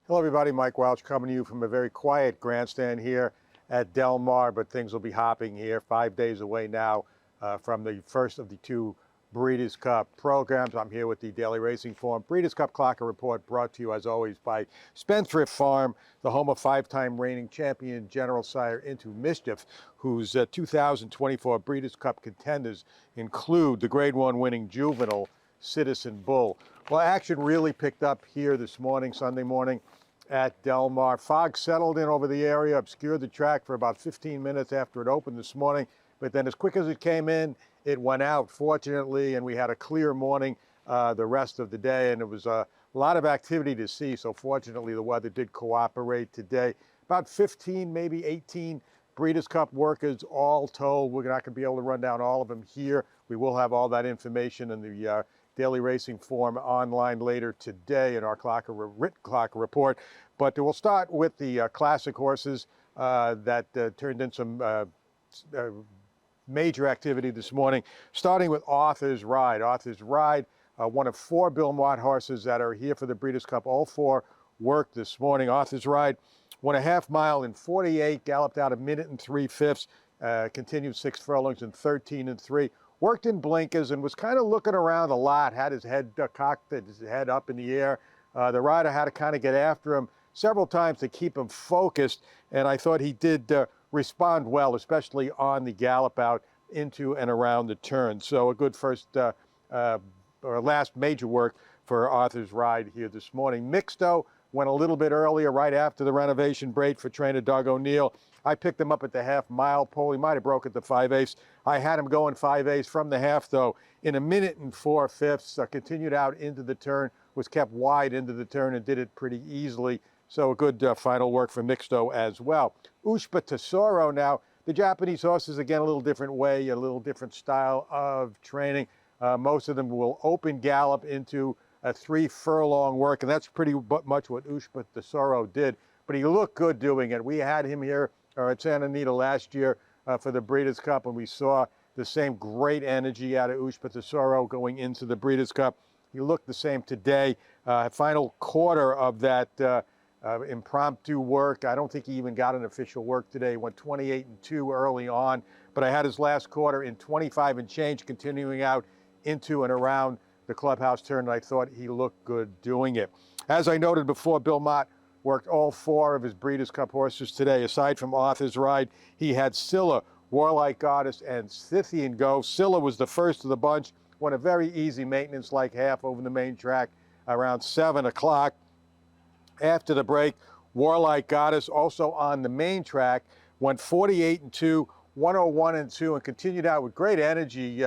Hello everybody, Mike Welch coming to you from a very quiet grandstand here at Del Mar, but things will be hopping here 5 days away now from the first of the two Breeders' Cup programs. I'm here with the Daily Racing Form Breeders' Cup Clocker Report, brought to you as always by Spendthrift Farm, the home of five-time reigning champion General Sire Into Mischief, whose 2024 Breeders' Cup contenders include the Grade 1 winning juvenile Citizen Bull. Well, action really picked up here this morning, Sunday morning, at Del Mar. Fog settled in over the area, obscured the track for about 15 minutes after it opened this morning, but then as quick as it came in, it went out, fortunately, and we had a clear morning the rest of the day, and it was a lot of activity to see, so fortunately the weather did cooperate today. About 15, maybe 18 Breeders' Cup workers all told. We're not going to be able to run down all of them here. We will have all that information in the Daily Racing Form online later today in our written clocker report. But we'll start with the classic horses that turned in some major activity this morning, starting with Arthur's Ride. Arthur's Ride, one of four Bill Mott horses that are here for the Breeders' Cup. All four worked this morning. Arthur's Ride won a half mile in 48, galloped out a minute and 3/5, continued 6 furlongs in 13 and 3. Worked in blinkers and was kind of looking around a lot, had his head cocked, his head up in the air. The rider had to kind of get after him several times to keep him focused, and I thought he did respond well, especially on the gallop out into and around the turn. So a good first or last major work for Arthur's Ride here this morning. Mixto went a little bit earlier, right after the renovation break for trainer Doug O'Neill. I picked him up at the half-mile pole. He might have broke at the 5/8. I had him going 5/8 from the half, though, in a minute and 4/5. Continued out into the turn, was kept wide into the turn, and did it pretty easily. So a good final work for Mixto as well. Usoro now. The Japanese horses, again, a little different way, a little different style of training. Most of them will open gallop into a 3 furlong work, and that's pretty much what Usoro did. But he looked good doing it. We had him here at Santa Anita last year for the Breeders' Cup, and we saw the same great energy out of Usoro going into the Breeders' Cup. He looked the same today. Final quarter of that impromptu work. I don't think he even got an official work today. He went 28 and 2 early on, but I had his last quarter in 25 and change, continuing out into and around the clubhouse turn, and I thought he looked good doing it. As I noted before, Bill Mott worked all four of his Breeders' Cup horses today. Aside from Arthur's Ride, he had Sila, Warlike Goddess, and Scythian go. Sila was the first of the bunch, won a very easy maintenance-like half over the main track around 7 o'clock. After the break, Warlike Goddess, also on the main track, went 48 and 2, 101 and 2, and continued out with great energy.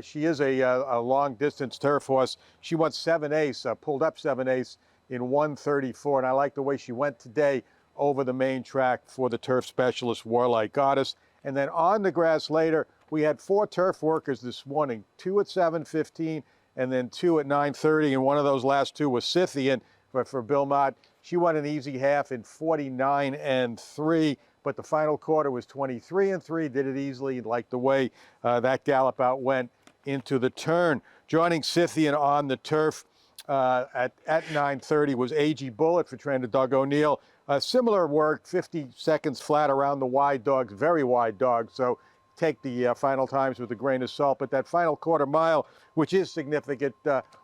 She is a long-distance turf horse. She went 7/8, pulled up 7/8 in 1:34, and I like the way she went today over the main track for the turf specialist Warlike Goddess. And then on the grass later, we had 4 turf workers this morning, 2 at 7:15 and then 2 at 9:30, and one of those last 2 was Scythian for Bill Mott. She won an easy half in 49 and 3, but the final quarter was 23 and 3, did it easily, like the way that gallop out went into the turn. Joining Scythian on the turf at 9:30 was A.G. Bullet for trainer Doug O'Neill. Similar work, 50 seconds flat around the wide dogs, very wide dogs, so take the final times with a grain of salt. But that final quarter mile, which is significant,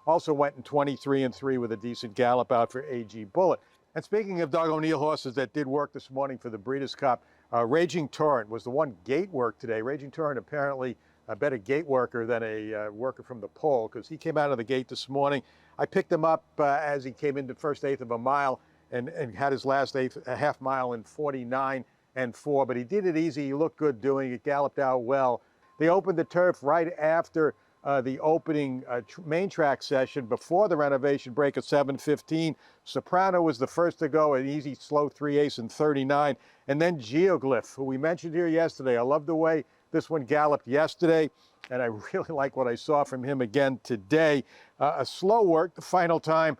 also went in 23 and 3 with a decent gallop out for A.G. Bullet. And speaking of Doug O'Neill horses that did work this morning for the Breeders' Cup, Raging Torrent was the one gate work today. Raging Torrent apparently a better gate worker than a worker from the pole, because he came out of the gate this morning. I picked him up as he came into first eighth of a mile and had his last half mile in 49 and 4, but he did it easy. He looked good doing it, galloped out well. They opened the turf right after the opening main track session before the renovation break at 7:15. Soprano was the first to go, an easy slow 3/8 in 39. And then Geoglyph, who we mentioned here yesterday. I love the way this one galloped yesterday, and I really like what I saw from him again today. A slow work, the final time,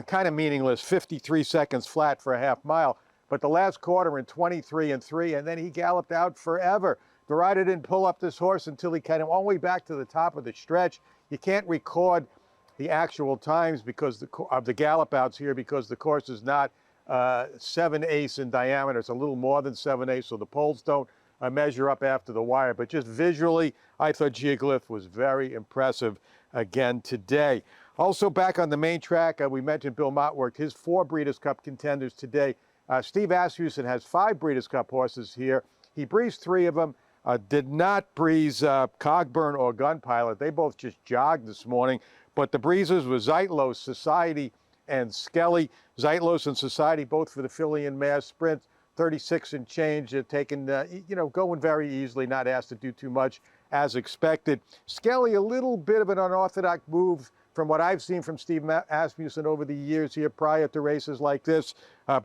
kind of meaningless, 53 seconds flat for a half mile. But the last quarter in 23 and 3, and then he galloped out forever. The rider didn't pull up this horse until he came all the way back to the top of the stretch. You can't record the actual times because of the gallop outs here, because the course is not 7/8 in diameter. It's a little more than 7/8, so the poles don't measure up after the wire. But just visually, I thought Geoglyph was very impressive again today. Also back on the main track, we mentioned Bill Mott worked his 4 Breeders' Cup contenders today. Steve Asmussen has 5 Breeders' Cup horses here. He breezed 3 of them. Did not breeze Cogburn or Gun Pilot. They both just jogged this morning. But the breezers were Zeitlos, Society, and Skelly. Zeitlos and Society both for the filly and mare sprint. 36 and change, taken, going very easily, not asked to do too much as expected. Skelly, a little bit of an unorthodox move from what I've seen from Steve Asmussen over the years here prior to races like this.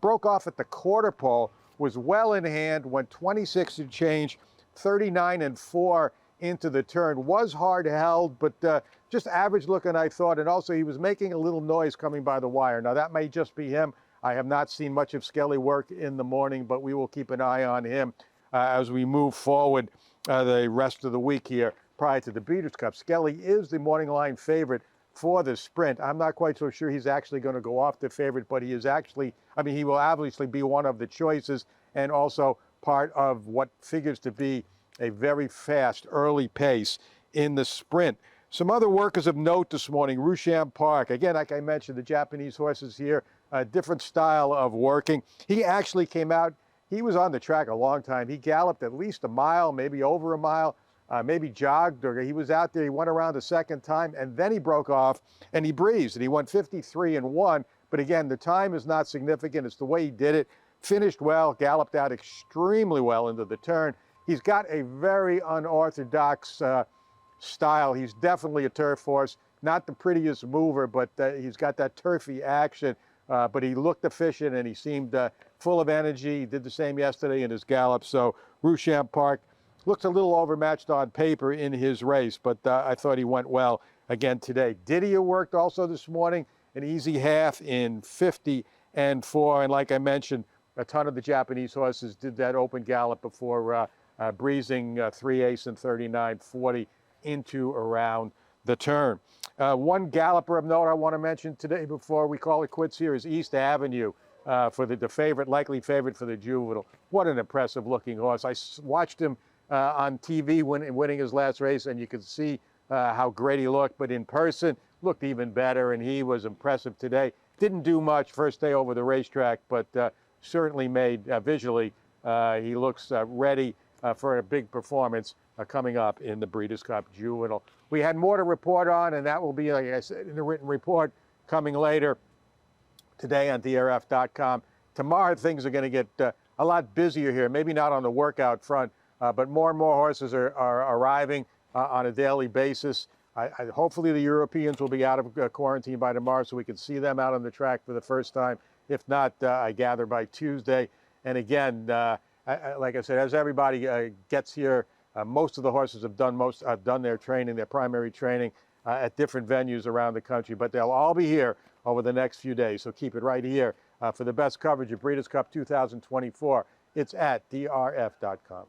Broke off at the quarter pole, was well in hand, went 26 and change, 39 and 4 into the turn. Was hard held, but just average looking, I thought. And also he was making a little noise coming by the wire. Now that may just be him. I have not seen much of Skelly work in the morning, but we will keep an eye on him as we move forward the rest of the week here prior to the Breeders' Cup. Skelly is the morning line favorite for the sprint. I'm not quite so sure he's actually going to go off the favorite, but he is actually, he will obviously be one of the choices and also part of what figures to be a very fast early pace in the sprint. Some other workers of note this morning, Rusham Park. Again, like I mentioned, the Japanese horses here, a different style of working. He actually came out, he was on the track a long time. He galloped at least a mile, maybe over a mile, maybe jogged, or he was out there, he went around a second time, and then he broke off and he breezed, and he went 53 and 1. But again, the time is not significant. It's the way he did it. Finished well, galloped out extremely well into the turn. He's got a very unorthodox style. He's definitely a turf horse. Not the prettiest mover, but he's got that turfy action. But he looked efficient and he seemed full of energy. He did the same yesterday in his gallop. So Rusham Park looks a little overmatched on paper in his race, but I thought he went well again today. Didier worked also this morning, an easy half in 50 and 4. And like I mentioned, a ton of the Japanese horses did that open gallop before breezing 3/8 and 39.40 into around the turn. One galloper of note I want to mention today before we call it quits here is East Avenue for the favorite, likely favorite for the Juvenile. What an impressive looking horse. I watched him on TV winning his last race, and you could see how great he looked, but in person looked even better, and he was impressive today. Didn't do much first day over the racetrack, but certainly made visually, he looks ready for a big performance coming up in the Breeders' Cup Juvenile. We had more to report on, and that will be, like I said, in the written report coming later today on DRF.com. Tomorrow, things are going to get a lot busier here, maybe not on the workout front, but more and more horses are arriving on a daily basis. Hopefully the Europeans will be out of quarantine by tomorrow so we can see them out on the track for the first time. If not, I gather by Tuesday. And again, like I said, as everybody gets here, most of the horses have done their training, their primary training at different venues around the country, but they'll all be here over the next few days. So keep it right here for the best coverage of Breeders' Cup 2024. It's at DRF.com.